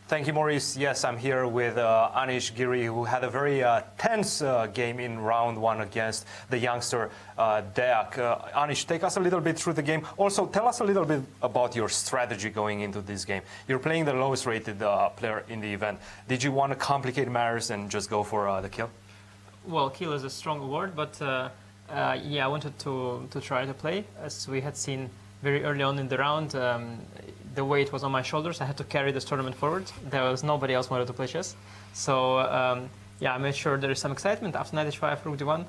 Thank you, Maurice. Yes, I'm here with Anish Giri, who had a very tense game in round one against the youngster Deak. Anish, take us a little bit through the game. Also, tell us a little bit about your strategy going into this game. You're playing the lowest rated player in the event. Did you want to complicate matters and just go for the kill? Well, kill is a strong word, but yeah, I wanted to try to play. As we had seen very early on in the round, the weight was on my shoulders. I had to carry this tournament forward. There was nobody else wanted to play chess. So yeah, I made sure there is some excitement after knight h5, rook d1.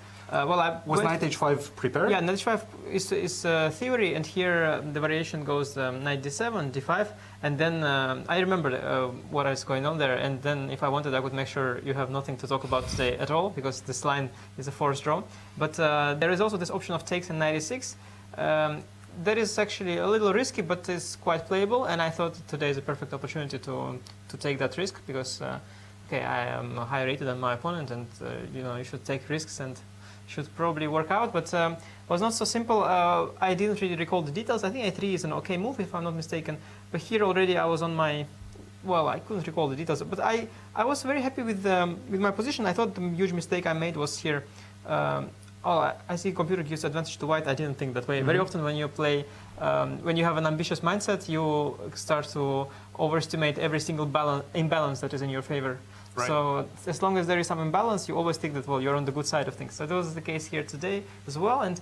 Was knight h5 prepared? Yeah, knight h5 is theory, and here the variation goes knight d7, d5, and then I remember what is going on there, and then if I wanted, I would make sure you have nothing to talk about today at all, because this line is a forced draw. But there is also this option of takes and knight e6. That is actually a little risky, but it's quite playable, and I thought today is a perfect opportunity to take that risk, because okay, I am higher rated than my opponent, and you know, you should take risks and should probably work out, but it was not so simple. I didn't really recall the details. I think a3 is an okay move, if I'm not mistaken, but here already I was on my, well, I couldn't recall the details, but I was very happy with my position. I thought the huge mistake I made was here. Oh, I see computer gives advantage to white. I didn't think that way. Very often when you play, when you have an ambitious mindset, you start to overestimate every single imbalance that is in your favor. Right. So as long as there is some imbalance, you always think that, well, you're on the good side of things. So that was the case here today as well. And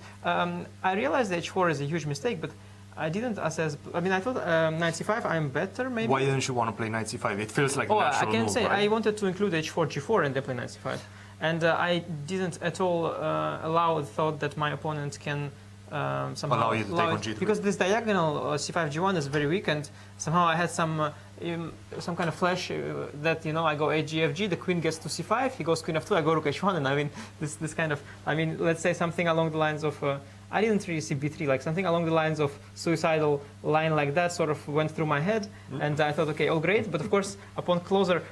I realized that h4 is a huge mistake, but I didn't assess. I mean, I thought knight c5, I'm better maybe. Why didn't you want to play knight c5? It feels like a natural I can move, say right? I wanted to include h4, g4, and then play knight c5. And I didn't at all allow the thought that my opponent can somehow allow you to take on g3. Because this diagonal c5, g1 is very weak, and somehow I had some kind of flash that, you know, I go h, g, f, g, the queen gets to c5, he goes queen f2, I go rook h1, and I mean, this kind of, I mean, let's say something along the lines of, I didn't really see b3, like something along the lines of suicidal line like that sort of went through my head, and I thought, okay, all great, but of course, upon closer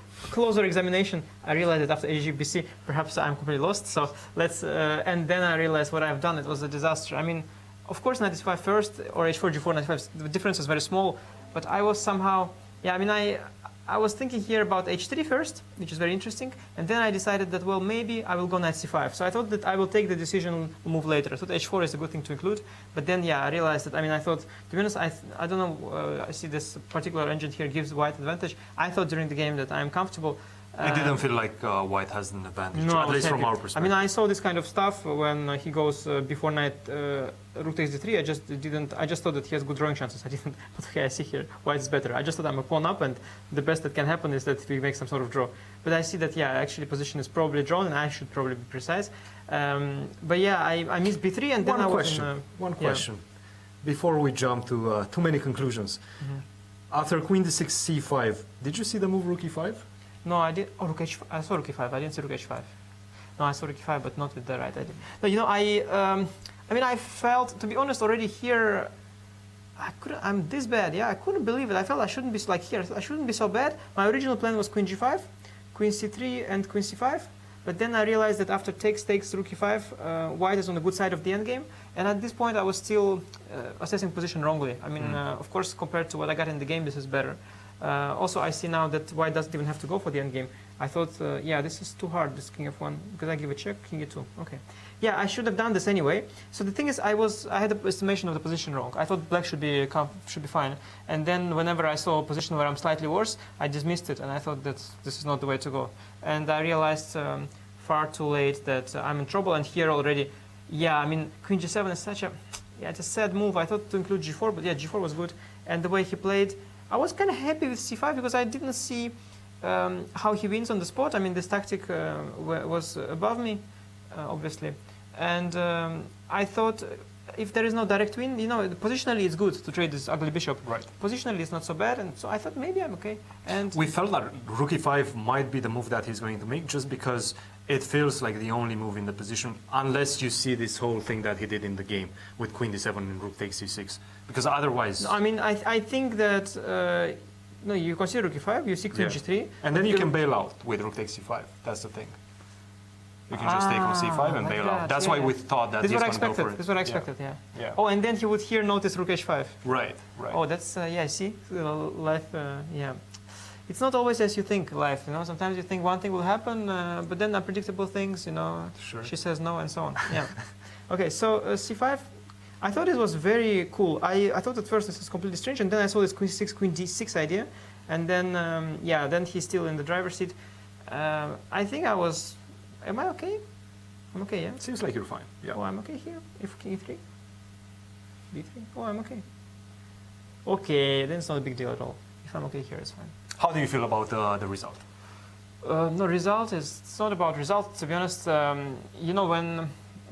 examination, I realized that after hg, bc, perhaps I'm completely lost, so let's, and then I realized what I've done, it was a disaster. I mean, of course, knight e5 first, or h4, g4, knight e5, the difference is very small, but I was somehow, yeah, I mean, I was thinking here about h3 first, which is very interesting, and then I decided that, well, maybe I will go knight c5. So I thought that I will take the decision move later. I thought h4 is a good thing to include, but then, yeah, I realized that, I mean, I thought, to be honest, I don't know, I see this particular engine here gives white advantage. I thought during the game that I'm comfortable. It didn't feel like white has an advantage, no, at least from our perspective. I mean, I saw this kind of stuff when he goes before knight rook takes d3. I just thought that he has good drawing chances. I didn't, but okay, I see here white is better. I just thought I'm a pawn up, and the best that can happen is that we make some sort of draw. But I see that, yeah, actually position is probably drawn, and I should probably be precise. But yeah, I missed b3, and then One question. Before we jump to too many conclusions. After queen d6, c5, did you see the move rook e5? No, I did. Oh, rook h5. I saw rook e5. I didn't see rook h5. No, I saw rook e5, but not with the right idea. No, you know, I mean, I felt, to be honest, already here, I'm this bad. Yeah, I couldn't believe it. I felt I shouldn't be like here. I shouldn't be so bad. My original plan was queen g5, queen c3, and queen c5. But then I realized that after takes rook e5, white is on the good side of the endgame. And at this point, I was still assessing position wrongly. I mean, of course, compared to what I got in the game, this is better. Also, I see now that white doesn't even have to go for the endgame. I thought, yeah, this is too hard, this king f1, because I give a check, king e2. Okay. Yeah, I should have done this anyway. So the thing is, I had the estimation of the position wrong. I thought black should be fine. And then whenever I saw a position where I'm slightly worse, I dismissed it, and I thought that this is not the way to go. And I realized far too late that I'm in trouble. And here already, yeah, I mean, queen g7 is such a, yeah, it's a sad move. I thought to include g4, but yeah, g4 was good. And the way he played, I was kind of happy with c5 because I didn't see how he wins on the spot. I mean, this tactic was above me, obviously. And I thought if there is no direct win, you know, positionally it's good to trade this ugly bishop. Right. Positionally it's not so bad, and so I thought maybe I'm okay. And we felt that rook e5 might be the move that he's going to make, just because it feels like the only move in the position, unless you see this whole thing that he did in the game with queen d7 and rook takes c6. Because otherwise... No, I mean, I think that... no, you consider rook e5, you see queen g3. And then you can bail out with rook takes c5. That's the thing. You can just take on c5 and bail out. That's why we thought that he's going to go for it. This is what I expected, yeah. Oh, and then he would here notice rook h5. Right, right. Oh, that's, yeah, see? Life, yeah. it's not always as you think life. Sometimes you think one thing will happen, but then unpredictable things. Sure. She says no, and so on. Yeah. Okay. So c5. I thought it was very cool. I thought at first this is completely strange, and then I saw this queen 6, queen d6 idea, and then then he's still in the driver's seat. I think I was. Am I okay? I'm okay. Yeah. Seems like you're fine. Yeah. Oh, I'm okay here. If king e3, b3. Oh, I'm okay. Okay, then it's not a big deal at all. If I'm okay here, it's fine. How do you feel about the result? No, it's not about result, to be honest.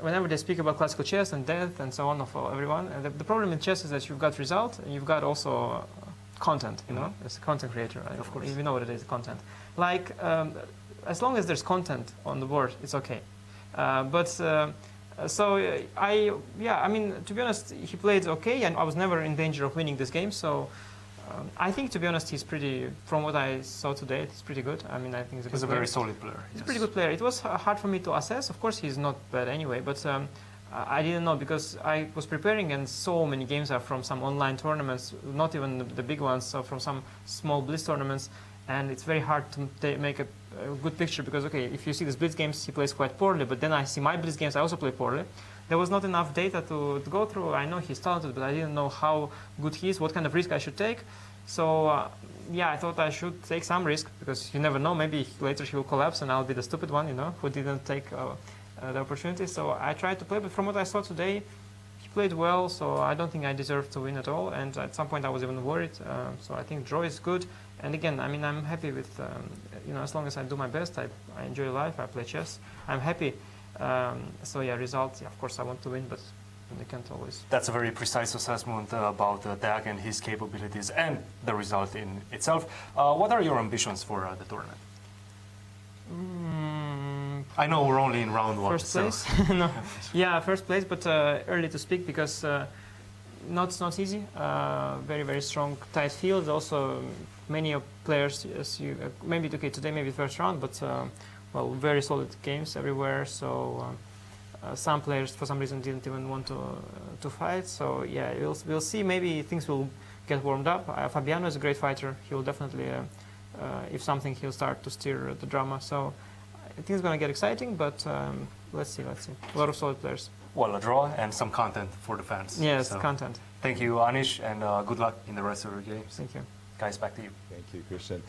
Whenever they speak about classical chess and death and so on for everyone, the problem in chess is that you've got result and you've got also content, as a content creator. Right? Of course. You know what it is, content. Like, as long as there's content on the board, it's okay. To be honest, he played okay, and I was never in danger of winning this game. So I think, to be honest, he's pretty. From what I saw today, he's pretty good. I mean, I think He's a very solid player. He's a pretty good player. It was hard for me to assess. Of course, he's not bad anyway, but I didn't know because I was preparing, and so many games are from some online tournaments, not even the big ones, so from some small Blitz tournaments, and it's very hard to make a good picture because, okay, if you see these Blitz games, he plays quite poorly, but then I see my Blitz games, I also play poorly. There was not enough data to go through. I know he's talented, but I didn't know how good he is, what kind of risk I should take. So, I thought I should take some risk because you never know. Maybe later he will collapse and I'll be the stupid one, who didn't take the opportunity. So I tried to play, but from what I saw today, he played well. So I don't think I deserved to win at all. And at some point I was even worried. So I think draw is good. And again, I mean, I'm happy with, as long as I do my best, I enjoy life, I play chess, I'm happy. Result, of course I want to win, but they can't always. That's a very precise assessment about Deac and his capabilities and the result in itself. What are your ambitions for the tournament? I know we're only in round one. First place? No. Yeah, first place, but early to speak because it's not easy. Very, very strong, tight field. Also, many players, maybe okay today, maybe first round, but very solid games everywhere. So some players, for some reason, didn't even want to fight. So yeah, we'll see. Maybe things will get warmed up. Fabiano is a great fighter. He will definitely, if something, he'll start to steer the drama. So I think it's going to get exciting. But let's see. A lot of solid players. Well, a draw and some content for the fans. Yes, content. Thank you, Anish, and good luck in the rest of your games. Thank you. Guys, back to you. Thank you, Christian.